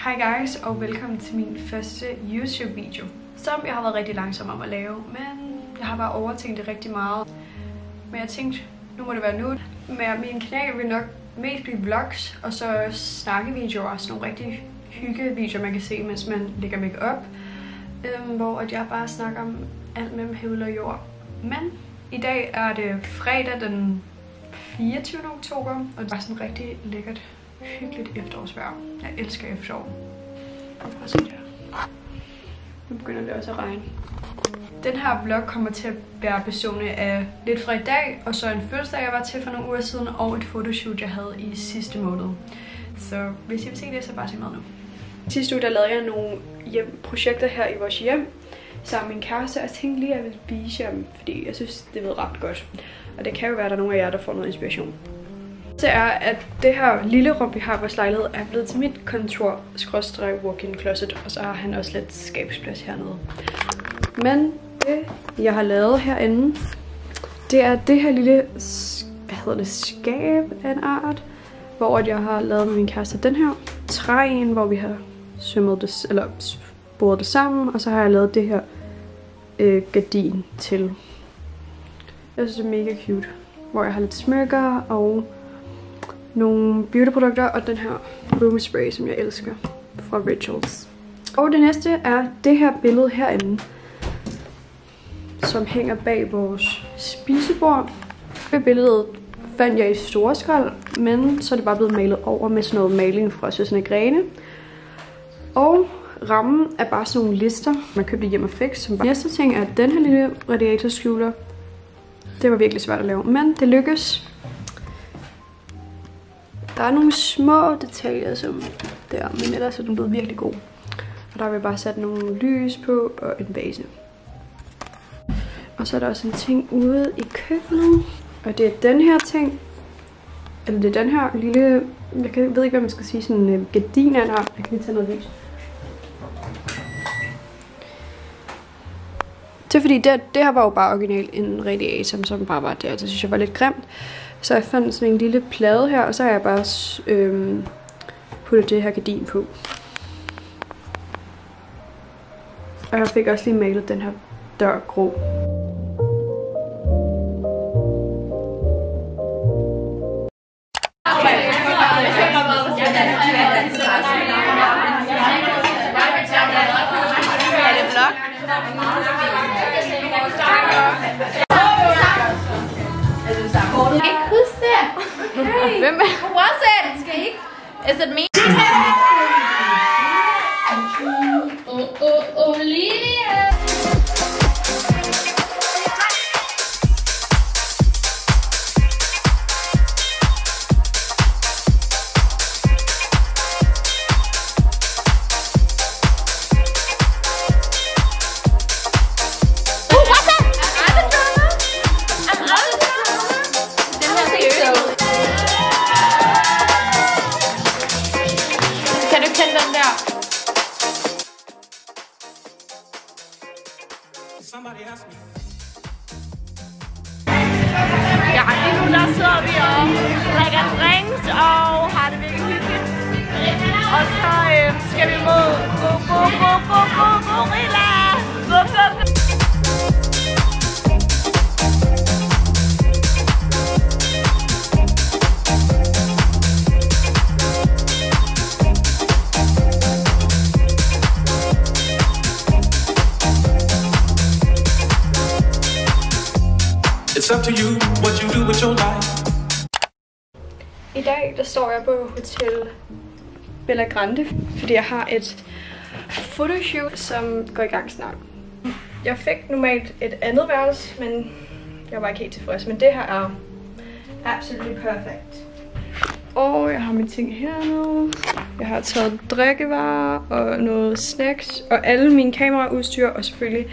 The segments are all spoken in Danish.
Hej guys, og velkommen til min første YouTube-video, som jeg har været rigtig langsom om at lave, men jeg har bare overtænkt det rigtig meget. Men jeg tænkte, nu må det være nu. Men min kanal vil nok mest blive vlogs, og så snakkevideoer, og sådan nogle rigtig hyggevideoer, man kan se, mens man lægger make-up. Hvor jeg bare snakker om alt mellem himmel og jord. Men i dag er det fredag den 24. oktober, og det er sådan rigtig lækkert, hyggeligt efterårsvejr. Jeg elsker efterår. Prøv at se det her. Nu begynder det også at regne. Den her vlog kommer til at være bestående af lidt fra i dag, og så en fødselsdag, jeg var til for nogle uger siden, og et fotoshoot, jeg havde i sidste måned. Så hvis I vil se det, så bare se med nu. Sidste uge, der lavede jeg nogle projekter her i vores hjem, sammen med min kæreste, og jeg tænkte lige, at jeg ville vise jer dem, fordi jeg synes, det ved ret godt. Og det kan jo være, at der er nogle af jer, der får noget inspiration. Det er, at det her lille rum, vi har i vores lejlighed, er blevet til mit kontor, /walk-in closet, og så har han også lidt skabsplads hernede. Men det, jeg har lavet herinde, det er det her lille, skab af en art, hvor jeg har lavet med min kæreste den her træen, hvor vi har sømmet det, eller boret det sammen, og så har jeg lavet det her gardin til. Jeg synes, det er mega cute, hvor jeg har lidt smykker og nogle beautyprodukter og den her room spray, som jeg elsker, fra Rituals. Og det næste er det her billede herinde, som hænger bag vores spisebord. Det billede fandt jeg i Storskrald, men så er det bare blevet malet over med sådan noget maling fra Søstrene Grene. Og rammen er bare sådan nogle lister, man købte hjem og fix. Næste ting er den her lille radiatorskjuler. Det var virkelig svært at lave, men det lykkes. Der er nogle små detaljer som der, men ellers er den blevet virkelig god. Og der har vi bare sat nogle lys på og en vase. Og så er der også en ting ude i køkkenet. Og det er den her ting. Eller det er den her lille, jeg ved ikke hvad man skal sige, sådan en gardin af en art. Jeg kan lige tage noget lys. Det er fordi, det her var jo bare originalt en radiator, som bare var der. Det synes jeg var lidt grimt. Så jeg fandt sådan en lille plade her, og så har jeg bare puttet det her gardin på. Og jeg fik også lige malet den her dør grå. Hey, Hvem er? who was it? Skal I ikke? Is it me? Olivia! Ja, lige nu der sidder vi og drikker drinks og har det virkelig hyggeligt. Og så skal vi mod gorilla. It's up to you, what you do with your life. I dag der står jeg på Hotel Bella Grande, fordi jeg har et fotoshoot, som går i gang snart. Jeg fik normalt et andet værelse, men jeg var ikke helt tilfreds. Men det her er absolutely perfect. Og jeg har mine ting hernede. Jeg har taget drikkevarer og noget snacks og alle mine kameraudstyr og selvfølgelig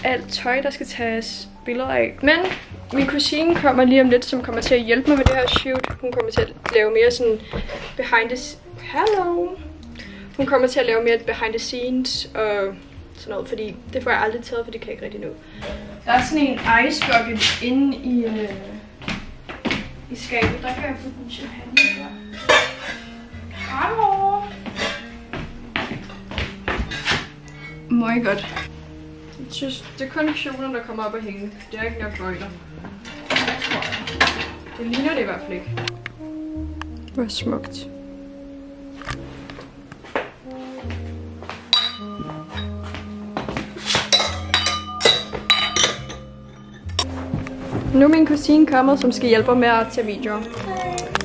alt tøj, der skal tages billeder af. Men min kusine kommer lige om lidt, som kommer til at hjælpe mig med det her shoot. Hun kommer til at lave mere sådan Hun kommer til at lave mere behind the scenes og sådan noget, fordi det får jeg aldrig taget, for det kan jeg ikke rigtig nå. Der er sådan en ice bucket inde i skabet. Der kan jeg få den champagne der. Hallo! meget godt. Jeg synes, det er kun kjolen, der kommer op og hænge. Det er ikke nok bøjler. Det ligner det i hvert fald ikke. Hvor smukt. Nu er min kusine kommet, som skal hjælpe mig med at tage videoer.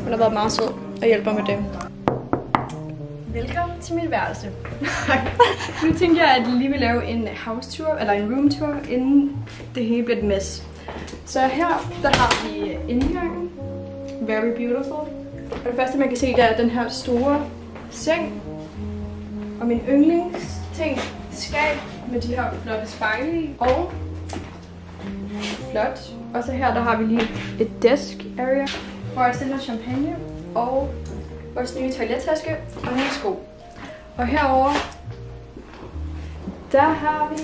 Hun har været meget sød og hjælper med det. Velkommen til mit værelse. Nu tænker jeg, at jeg lige vil lave en house tour, eller en room tour, inden det hele bliver et mess. Så her, der har vi indgangen. Very beautiful. Og det første, man kan se, det er den her store seng. Og min yndlingsting, skab med de her flotte spejle i. Og flot. Og så her, der har vi lige et desk area, hvor jeg stiller champagne og vores nye toilettaske og nye sko. Og herover der har vi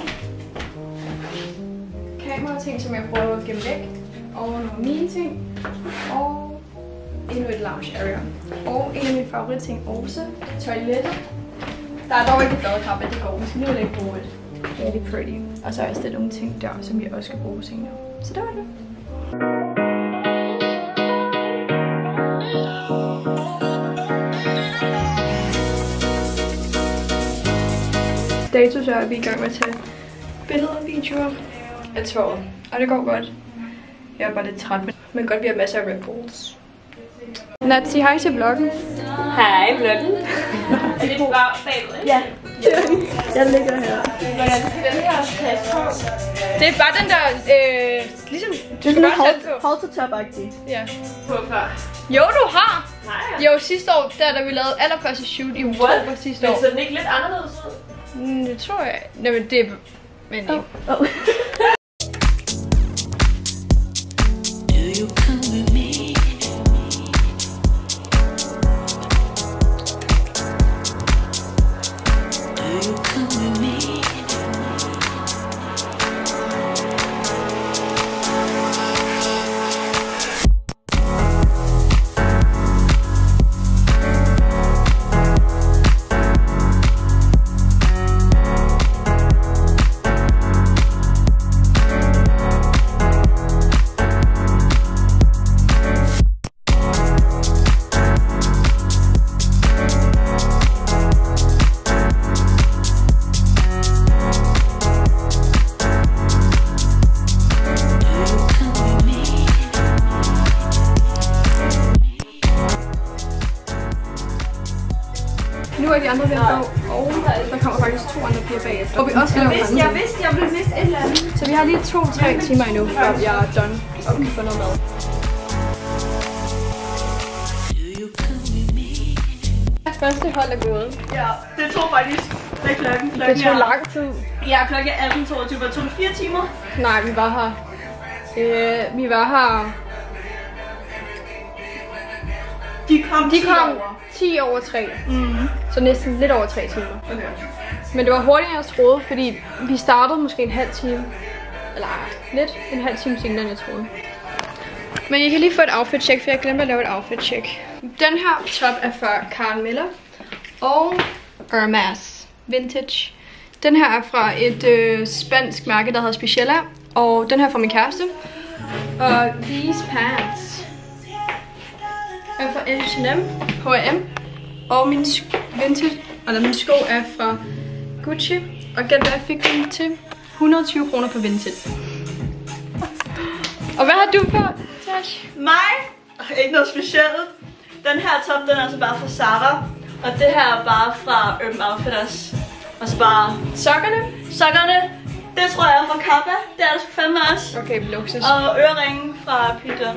kamerating, som jeg prøver at gemme væk. Og nogle mine ting. Og endnu et lounge area. Og en af mine favoritting også, toilettet. Der er dog ikke et badekar, men det går. Vi skal nu ikke bruge det. Really pretty. Og så er der nogle ting der, som vi også skal bruge senere. Så det var det. Status er, at vi er i gang med at tage billeder og videoer af toget. Og det går godt. Jeg er bare lidt træt, men godt vi har masser af Red Bulls. Nat, sig hej til vloggen. Hej, vloggen. Er det bare bagved, ikke? Ja. Jeg ligger her. Hvordan skal den her passe på? Det er bare den der, ligesom, du skal bare sætte på. Hold to top-agtigt. Ja. På før. Jo, du har! Nej. Jo, sidste år, da vi lavede allerførste shoot i oktober sidste år. Men så den ikke lidt anderledes ud? Det tror jeg. Nej, men det er... Men ikke. Oh. Nu er de andre ved at gå, og der kommer faktisk 2 andre piger bagefter. Og vi også skal lave andre ting. Jeg vidste, jeg ville miste et eller andet. Så vi har lige 2-3 timer endnu, før jeg er done og kan få noget mad. Første hold er gået. Ja, det tog faktisk. Hvad er klokken? Det tog lang tid. Ja, klokken er 18:22. Hvad tog det 4 timer? Nej, vi var her. Vi var her. De kom 10 over 3. Så næsten lidt over 3 timer. Okay. Men det var hurtigere end jeg troede, fordi vi startede måske en halv time. Eller lidt en halv time senere end jeg troede. Men I kan lige få et outfit check, for jeg glemte at lave et outfit check. Den her top er fra Karen Miller og Hermes Vintage. Den her er fra et spansk mærke, der hedder Speciella. Og den her er fra min kæreste. Og these pants er fra H&M. Og min vintage, eller min sko er fra Gucci. Og gæt hvad jeg fik den til 120 kroner på Vintage. Og hvad har du på, Tash? Mig? Ikke noget specielt. Den her top, den er altså bare fra Zara. Og det her er bare fra Urban Outfitters. Og så bare sokkerne. Det tror jeg er fra Kappa. Det er sgu fandme også. Okay, luksus. Og øreringen fra Peter.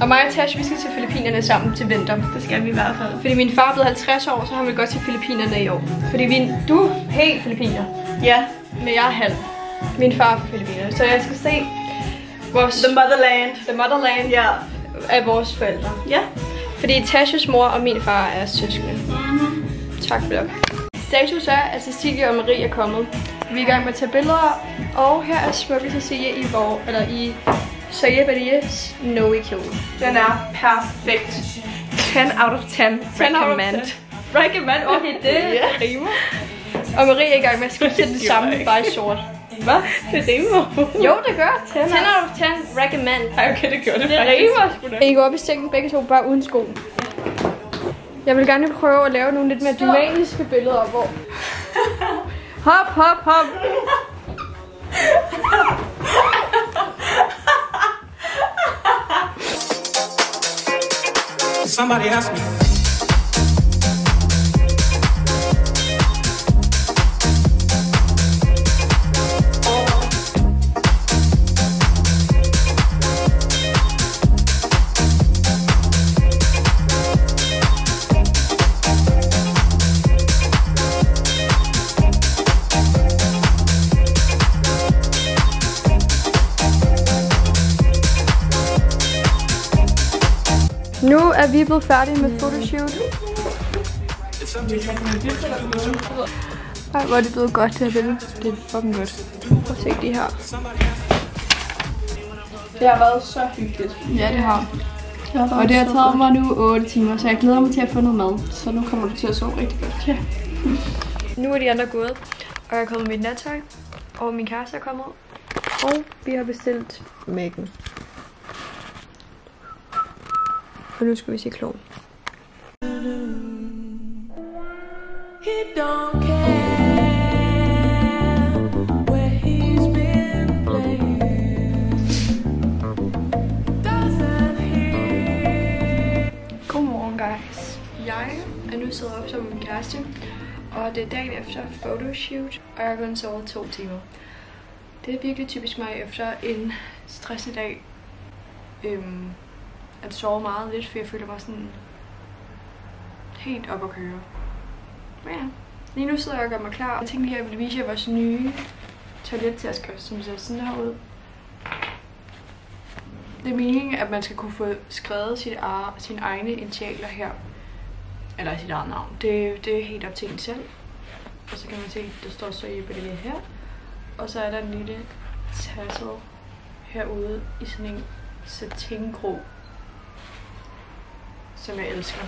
Og mig og Tash, vi skal til Filippinerne sammen til vinter. Det skal vi i hvert fald. Fordi min far er blevet 50 år, så han vil godt til Filippinerne i år. Fordi du er helt filippiner. Ja. Men jeg er halv. Min far er fra Filippinerne. Så jeg skal se vores... The motherland. Ja. Af vores forældre. Ja. Fordi Tashes mor og min far er søskende. Tak for det. Status er, at Cecilie og Marie er kommet. Vi er i gang med at tage billeder. Og her er smukke Cecilie i Soye Berries Noe kjole. Den er perfekt. 10 out of 10. Recommend. Okay, det rimer. Og Marie er i gang med at skifte det samme, bare i sort. Hvad? Det rimer. Jo, det gør. 10 out of 10 recommend. Ej, okay, det gør det. Det rimer sgu da. I går op i sengen begge to, bare uden sko. Jeg vil gerne prøve at lave nogle lidt mere dynamiske billeder, hvor... Hop, hop, hop. Somebody asked me. Nu er vi blevet færdige med photoshoot. Ej, hvor er det blevet godt, det her billede. Det er fucking godt. Prøv at se de her. Det har været så hyggeligt. Ja, det har. Og det har taget mig nu 8 timer, så jeg glæder mig til at få noget mad. Så nu kommer du til at sove rigtig godt. Ja. Nu er de andre gået, og jeg er kommet med mit nattøj, og min kæreste er kommet. Og vi har bestilt Mac'en. Og nu skal vi se klovn. Godmorgen guys. Jeg er nu siddet op sammen med min kæreste, og det er dagen efter photoshoot, og jeg har kun sovet 2 timer. Det er virkelig typisk mig efter en stressende dag. At sove meget lidt, for jeg føler mig sådan helt op at køre. Men ja, lige nu sidder jeg og gør mig klar. Jeg tænkte lige, at jeg ville vise jer vores nye toilettasker, som ser sådan her ud. Det er meningen, at man skal kunne få skrevet sine egne initialer her. Eller sit eget navn. Det er helt op til en selv. Og så kan man se, at der står så Jeppe det her. Og så er der en lille tassel herude i sådan en satingrå, som jeg elsker.